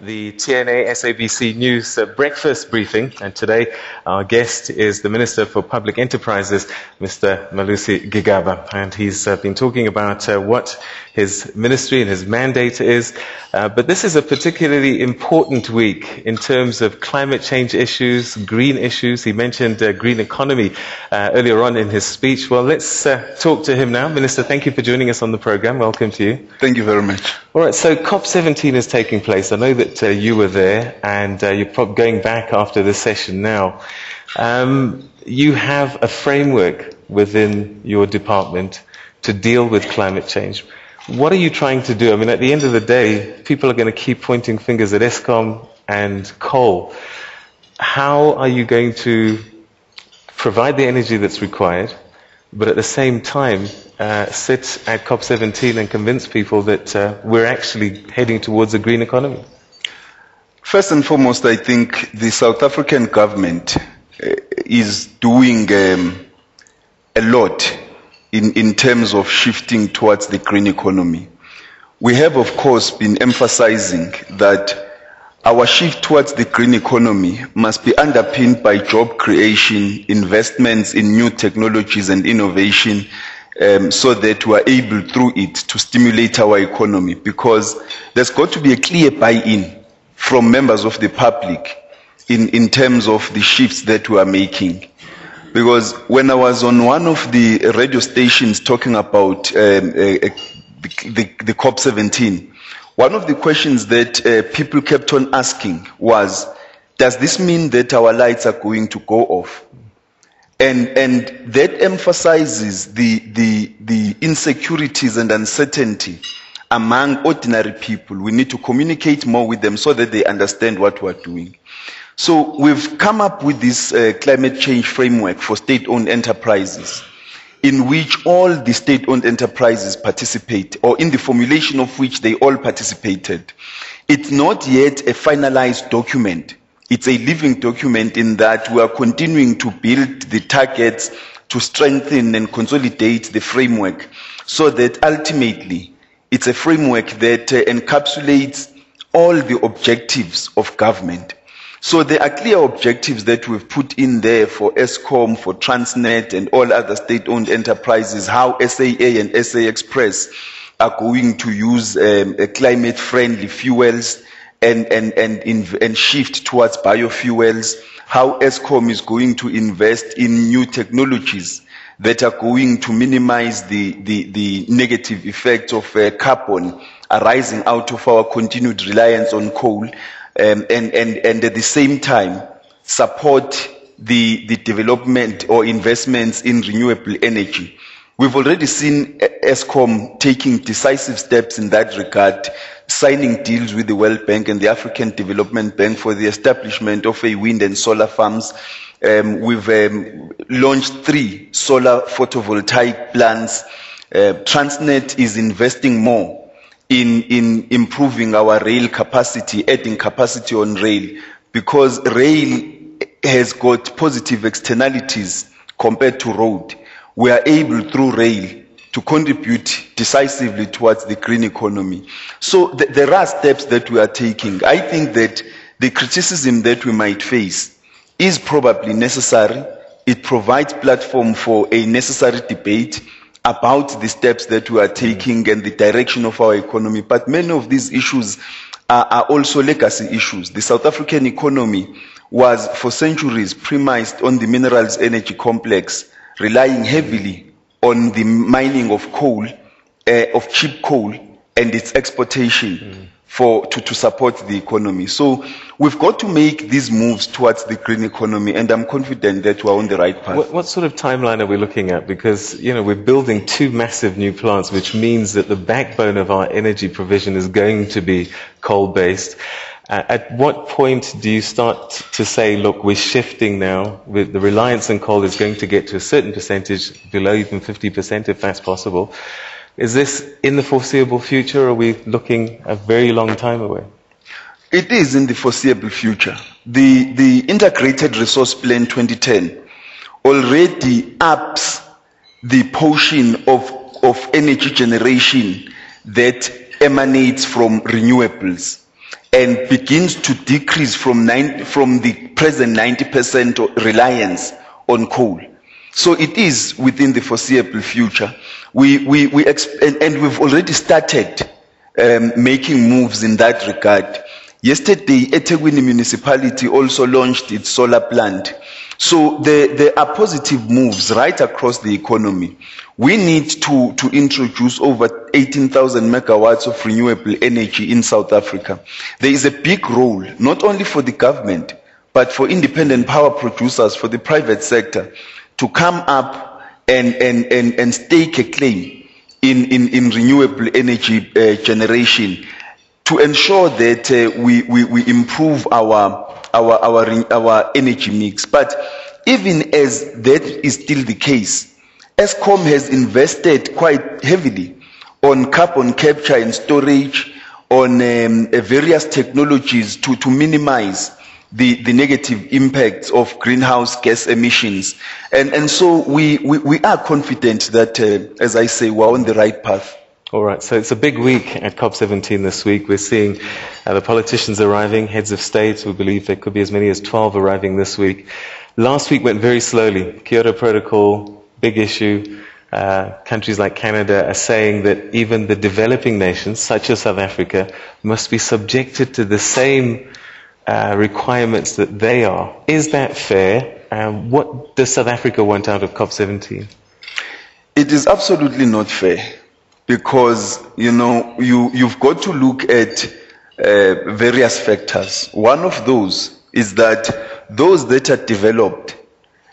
the TNA SABC News breakfast briefing, and today our guest is the Minister for Public Enterprises, Mr. Malusi2Gigaba, and he's been talking about what his ministry and his mandate is, but this is a particularly important week in terms of climate change issues, green issues. He mentioned green economy earlier on in his speech. Well, let's talk to him now. Minister, thank you for joining us on the program. Welcome to you. Thank you very much. All right, so COP17 is taking place. I know that you were there, and you're probably going back after this session now. You have a framework within your department to deal with climate change. What are you trying to do? I mean, at the end of the day, people are going to keep pointing fingers at Eskom and coal. How are you going to provide the energy that's required, but at the same time sit at COP17 and convince people that we're actually heading towards a green economy? First and foremost, I think the South African government is doing a lot in terms of shifting towards the green economy. We have, of course, been emphasizing that our shift towards the green economy must be underpinned by job creation, investments in new technologies and innovation, so that we are able through it to stimulate our economy, because there's got to be a clear buy-in from members of the public in terms of the shifts that we are making. Because when I was on one of the radio stations talking about the COP17, one of the questions that people kept on asking was, does this mean that our lights are going to go off? And that emphasizes the insecurities and uncertainty among ordinary people. We need to communicate more with them so that they understand what we're doing. So we've come up with this climate change framework for state-owned enterprises, in which all the state-owned enterprises participate, or in the formulation of which they all participated. It's not yet a finalized document. It's a living document in that we are continuing to build the targets to strengthen and consolidate the framework, so that ultimately it's a framework that encapsulates all the objectives of government. So there are clear objectives that we've put in there for Eskom, for Transnet and all other state-owned enterprises, how SAA and SA Express are going to use climate-friendly fuels and shift towards biofuels, how Eskom is going to invest in new technologies that are going to minimize the negative effects of carbon arising out of our continued reliance on coal, and at the same time support the development or investments in renewable energy. We've already seen Eskom taking decisive steps in that regard, signing deals with the World Bank and the African Development Bank for the establishment of a wind and solar farms. We've launched 3 solar photovoltaic plants. Transnet is investing more in improving our rail capacity, adding capacity on rail, because rail has got positive externalities compared to road. We are able through rail to contribute decisively towards the green economy. So there are steps that we are taking. I think that the criticism that we might face is probably necessary. It provides platform for a necessary debate about the steps that we are taking and the direction of our economy. But many of these issues are also legacy issues. The South African economy was for centuries premised on the minerals energy complex, relying heavily on the mining of coal, of cheap coal, and its exportation to support the economy. So we've got to make these moves towards the green economy, and I'm confident that we're on the right path. What sort of timeline are we looking at? Because, we're building 2 massive new plants, which means that the backbone of our energy provision is going to be coal-based. At what point do you start to say, look, we're shifting now, with the reliance on coal is going to get to a certain percentage, below even 50% if that's possible? Is this in the foreseeable future, or are we looking a very long time away? It is in the foreseeable future. The Integrated Resource Plan 2010 already ups the portion of energy generation that emanates from renewables. and begins to decrease from the present 90% reliance on coal. So it is within the foreseeable future. And we've already started making moves in that regard. Yesterday, eThekwini municipality also launched its solar plant. So there are positive moves right across the economy. We need to introduce over 18,000 megawatts of renewable energy in South Africa. There is a big role, not only for the government, but for independent power producers, for the private sector, to come up and stake a claim in renewable energy generation, to ensure that we improve our energy mix. But even as that is still the case, Eskom has invested quite heavily on carbon capture and storage, on various technologies to minimize the negative impacts of greenhouse gas emissions. And so we are confident that, as I say, we're on the right path. All right, so it's a big week at COP17 this week. We're seeing the politicians arriving, heads of state. We believe there could be as many as 12 arriving this week. Last week went very slowly. Kyoto Protocol, big issue. Countries like Canada are saying that even the developing nations, such as South Africa, must be subjected to the same requirements that they are. Is that fair? What does South Africa want out of COP17? It is absolutely not fair. Because, you've got to look at various factors. One of those is that those that are developed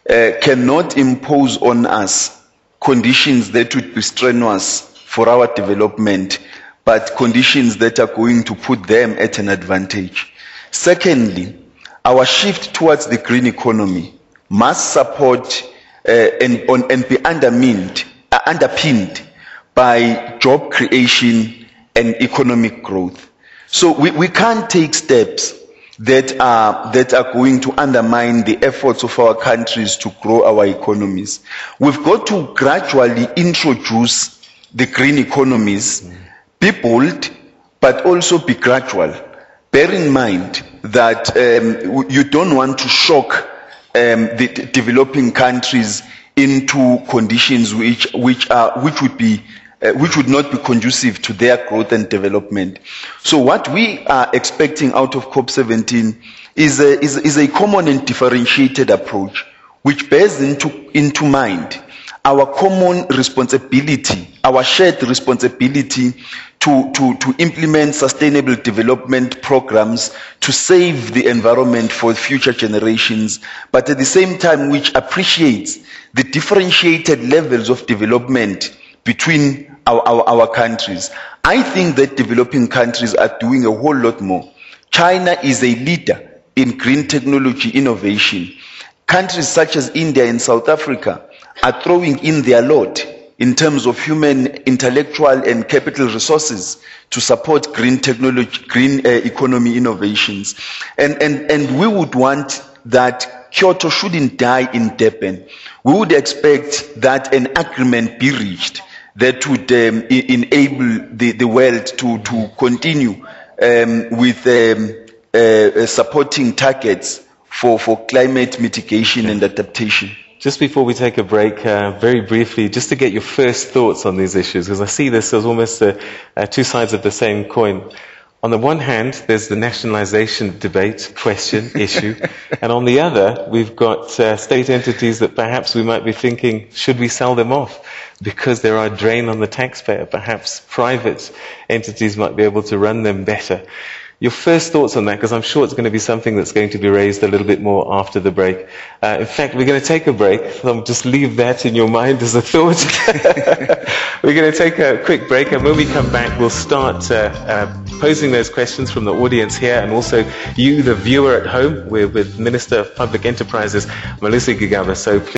cannot impose on us conditions that would be strenuous for our development, but conditions that are going to put them at an advantage. Secondly, our shift towards the green economy must support and be underpinned by job creation and economic growth. So we can't take steps that are going to undermine the efforts of our countries to grow our economies. We've got to gradually introduce the green economies, be bold, but also be gradual. Bear in mind that you don't want to shock the developing countries into conditions which would not be conducive to their growth and development. So what we are expecting out of COP17 is a common and differentiated approach, which bears into mind our common responsibility, our shared responsibility to implement sustainable development programs to save the environment for future generations, but at the same time which appreciates the differentiated levels of development between our countries. I think that developing countries are doing a whole lot more. China is a leader in green technology innovation. Countries such as India and South Africa are throwing in their lot in terms of human, intellectual and capital resources to support green technology, green economy innovations. And we would want that Kyoto shouldn't die in Durban. We would expect that an agreement be reached that would enable the world to continue with supporting targets for climate mitigation and adaptation. Just before we take a break, very briefly, just to get your first thoughts on these issues, because I see this as almost two sides of the same coin. On the one hand, there's the nationalization debate, question, issue, and on the other, we've got state entities that perhaps we might be thinking, should we sell them off? Because there are a drain on the taxpayer. Perhaps private entities might be able to run them better. Your first thoughts on that, because I'm sure it's going to be something that's going to be raised a little bit more after the break. In fact, we're going to take a break, so I'll just leave that in your mind as a thought. We're going to take a quick break, and when we come back, we'll start posing those questions from the audience here, and also you, the viewer at home. We're with Minister of Public Enterprises, Malusi2Gigaba. So please